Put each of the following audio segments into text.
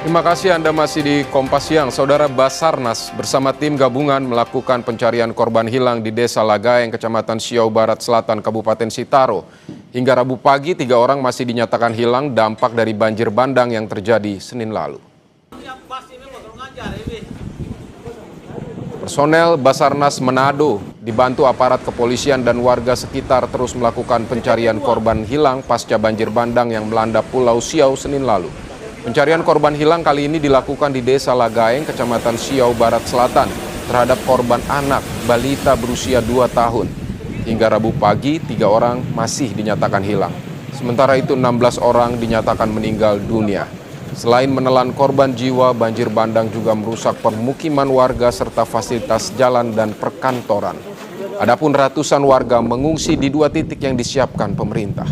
Terima kasih Anda masih di Kompas Siang. Saudara, Basarnas bersama tim gabungan melakukan pencarian korban hilang di Desa Lagaeng, Kecamatan Siau Barat Selatan, Kabupaten Sitaro. Hingga Rabu pagi, 3 orang masih dinyatakan hilang dampak dari banjir bandang yang terjadi Senin lalu. Personel Basarnas Manado dibantu aparat kepolisian dan warga sekitar terus melakukan pencarian korban hilang pasca banjir bandang yang melanda Pulau Siau Senin lalu. Pencarian korban hilang kali ini dilakukan di Desa Lagaeng, Kecamatan Siau Barat Selatan, terhadap korban anak balita berusia 2 tahun. Hingga Rabu pagi, 3 orang masih dinyatakan hilang. Sementara itu 16 orang dinyatakan meninggal dunia. Selain menelan korban jiwa, banjir bandang juga merusak permukiman warga serta fasilitas jalan dan perkantoran. Adapun ratusan warga mengungsi di 2 titik yang disiapkan pemerintah.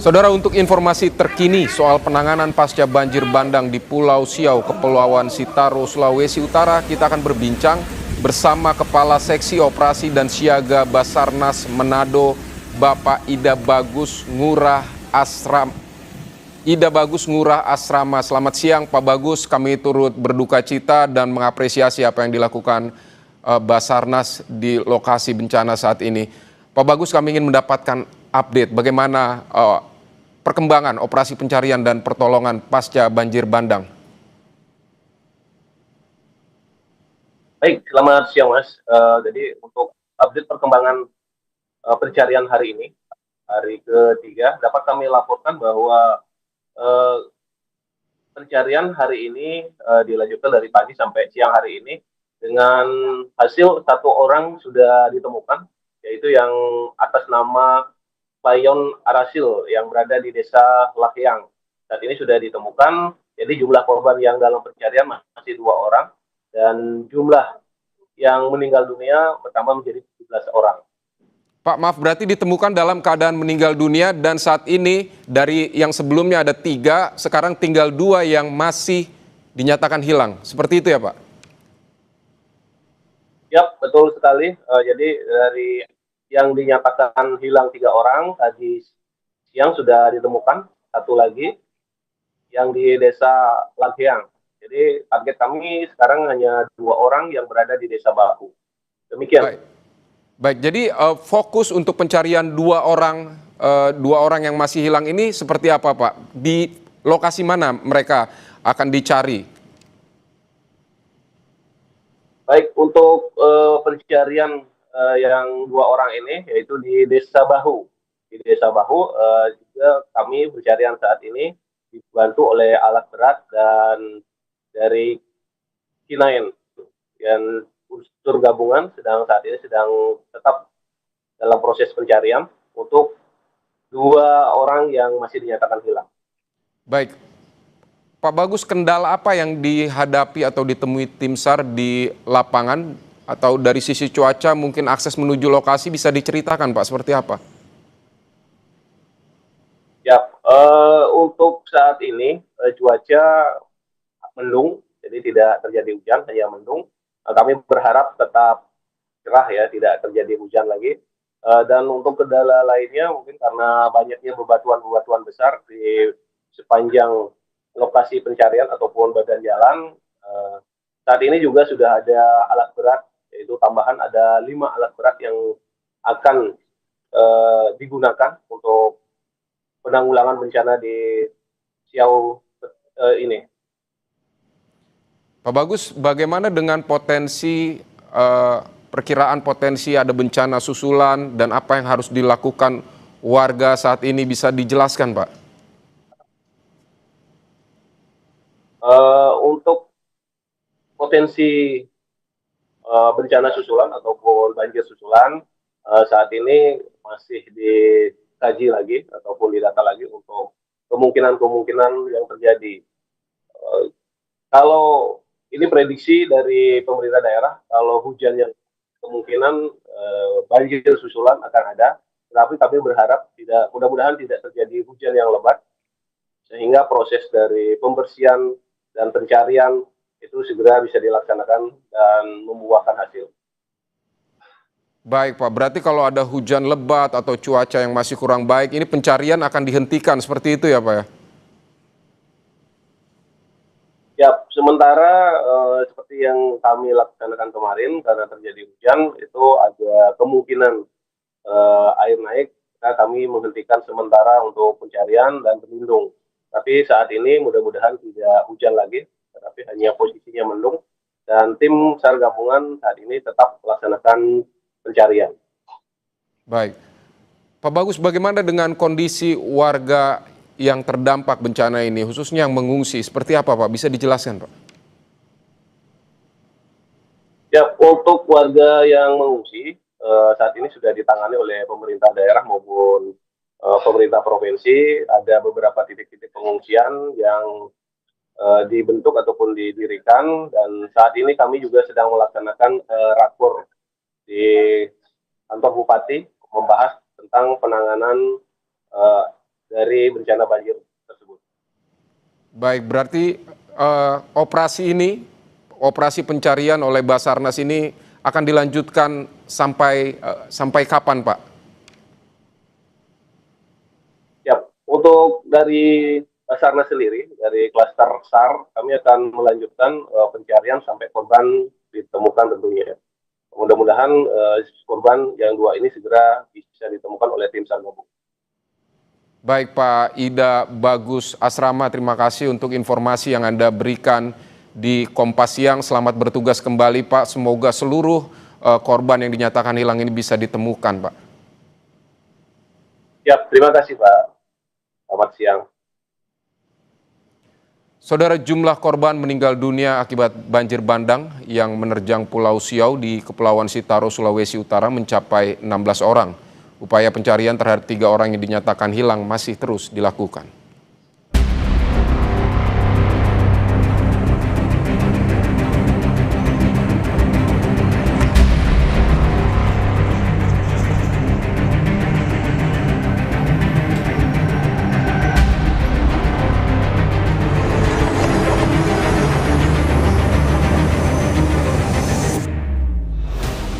Saudara, untuk informasi terkini soal penanganan pasca banjir bandang di Pulau Siau, Kepulauan Sitaro, Sulawesi Utara, kita akan berbincang bersama Kepala Seksi Operasi dan Siaga Basarnas Manado, Bapak Ida Bagus Ngurah Asrama. Selamat siang Pak Bagus, kami turut berduka cita dan mengapresiasi apa yang dilakukan Basarnas di lokasi bencana saat ini. Pak Bagus, kami ingin mendapatkan update bagaimana perkembangan operasi pencarian dan pertolongan pasca banjir bandang. Baik, selamat siang Mas. Jadi untuk update perkembangan pencarian hari ini, hari ketiga, dapat kami laporkan bahwa pencarian hari ini dilanjutkan dari pagi sampai siang hari ini dengan hasil 1 orang sudah ditemukan, yaitu yang atas nama Payon Arasil yang berada di Desa Lakyang. Saat ini sudah ditemukan, jadi jumlah korban yang dalam pencarian masih 2 orang, dan jumlah yang meninggal dunia bertambah menjadi 17 orang. Pak, maaf, berarti ditemukan dalam keadaan meninggal dunia dan saat ini dari yang sebelumnya ada 3, sekarang tinggal 2 yang masih dinyatakan hilang. Seperti itu ya Pak? Ya, betul sekali. Jadi dari yang dinyatakan hilang 3 orang, tadi siang sudah ditemukan 1 lagi yang di Desa Lagyang. Jadi target kami sekarang hanya 2 orang yang berada di Desa Bahu. Demikian. Baik, jadi fokus untuk pencarian 2 orang yang masih hilang ini seperti apa Pak? Di lokasi mana mereka akan dicari? Baik, untuk pencarian yang 2 orang ini, yaitu di Desa Bahu. Di Desa Bahu juga kami pencarian saat ini dibantu oleh alat berat dan dari K9 dan unsur gabungan saat ini sedang tetap dalam proses pencarian untuk 2 orang yang masih dinyatakan hilang. Baik, Pak Bagus, kendala apa yang dihadapi atau ditemui tim SAR di lapangan atau dari sisi cuaca, mungkin akses menuju lokasi bisa diceritakan Pak, seperti apa? Ya, untuk saat ini cuaca mendung, jadi tidak terjadi hujan, hanya mendung. Kami berharap tetap cerah ya, tidak terjadi hujan lagi. Dan untuk kendala lainnya mungkin karena banyaknya bebatuan-bebatuan besar di sepanjang lokasi pencarian ataupun badan jalan. Saat ini juga sudah ada alat berat, yaitu tambahan ada 5 alat berat yang akan digunakan untuk penanggulangan bencana di Siau ini. Pak Bagus, bagaimana dengan perkiraan potensi ada bencana susulan dan apa yang harus dilakukan warga saat ini, bisa dijelaskan Pak? Untuk potensi bencana susulan ataupun banjir susulan saat ini masih dikaji lagi ataupun didata lagi untuk kemungkinan-kemungkinan yang terjadi. Kalau ini prediksi dari pemerintah daerah, kalau hujan yang kemungkinan banjir susulan akan ada, tetapi kami berharap mudah-mudahan tidak terjadi hujan yang lebat, sehingga proses dari pembersihan dan pencarian itu segera bisa dilaksanakan dan membuahkan hasil. Baik Pak, berarti kalau ada hujan lebat atau cuaca yang masih kurang baik, ini pencarian akan dihentikan seperti itu ya Pak ya? Ya, sementara seperti yang kami laksanakan kemarin karena terjadi hujan itu ada kemungkinan air naik, maka kami menghentikan sementara untuk pencarian dan berlindung. Tapi saat ini mudah-mudahan tidak hujan lagi, tetapi hanya posisinya mendung dan tim SAR gabungan saat ini tetap melaksanakan pencarian. Baik. Pak Bagus, bagaimana dengan kondisi warga yang terdampak bencana ini, khususnya yang mengungsi? Seperti apa Pak? Bisa dijelaskan Pak? Ya, untuk warga yang mengungsi, saat ini sudah ditangani oleh pemerintah daerah maupun pemerintah provinsi. Ada beberapa titik-titik pengungsian yang dibentuk ataupun didirikan, dan saat ini kami juga sedang melaksanakan rakor di kantor bupati membahas tentang penanganan dari bencana banjir tersebut. Baik, berarti operasi pencarian oleh Basarnas ini akan dilanjutkan sampai kapan Pak? Ya, untuk dari Basarnas sendiri, dari klaster SAR, kami akan melanjutkan pencarian sampai korban ditemukan tentunya. Mudah-mudahan korban yang 2 ini segera bisa ditemukan oleh tim SAR gabungan. Baik Pak Ida Bagus Asrama, terima kasih untuk informasi yang Anda berikan di Kompas Siang. Selamat bertugas kembali Pak, semoga seluruh korban yang dinyatakan hilang ini bisa ditemukan Pak. Ya, terima kasih Pak. Selamat siang. Saudara, jumlah korban meninggal dunia akibat banjir bandang yang menerjang Pulau Siau di Kepulauan Sitaro, Sulawesi Utara mencapai 16 orang. Upaya pencarian terhadap 3 orang yang dinyatakan hilang masih terus dilakukan.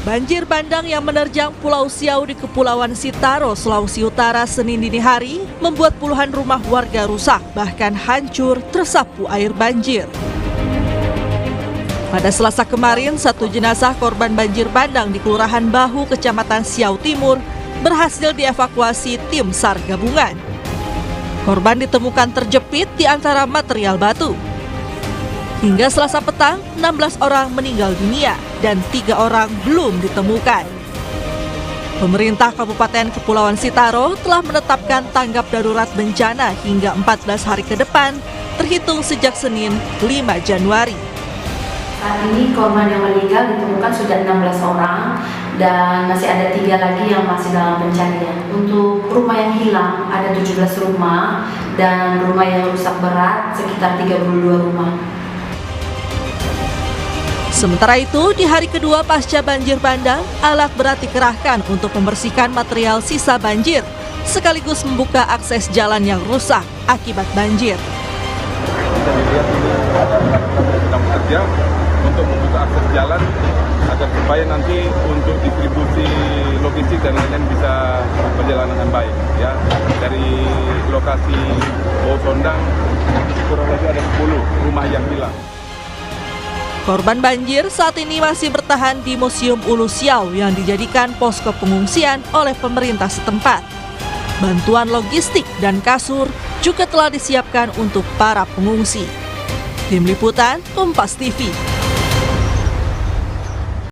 Banjir bandang yang menerjang Pulau Siau di Kepulauan Sitaro, Sulawesi Utara Senin dini hari membuat puluhan rumah warga rusak, bahkan hancur tersapu air banjir. Pada Selasa kemarin, 1 jenazah korban banjir bandang di Kelurahan Bahu, Kecamatan Siau Timur berhasil dievakuasi tim SAR gabungan. Korban ditemukan terjepit di antara material batu. Hingga Selasa petang, 16 orang meninggal dunia dan 3 orang belum ditemukan. Pemerintah Kabupaten Kepulauan Sitaro telah menetapkan tanggap darurat bencana hingga 14 hari ke depan, terhitung sejak Senin 5 Januari. Saat ini korban yang meninggal ditemukan sudah 16 orang dan masih ada 3 lagi yang masih dalam pencarian. Untuk rumah yang hilang ada 17 rumah dan rumah yang rusak berat sekitar 32 rumah. Sementara itu, di hari kedua pasca banjir bandang, alat berat dikerahkan untuk membersihkan material sisa banjir, sekaligus membuka akses jalan yang rusak akibat banjir. Kita dilihat ini ada alat-alat yang sedang bekerja untuk membuka akses jalan agar supaya nanti untuk distribusi logistik dan lain-lain bisa berjalan dengan baik. Ya, dari lokasi Bau Sondang kurang lebih ada 10 rumah yang hilang. Korban banjir saat ini masih bertahan di Museum Ulu Siau yang dijadikan posko pengungsian oleh pemerintah setempat. Bantuan logistik dan kasur juga telah disiapkan untuk para pengungsi. Tim Liputan Kompas TV.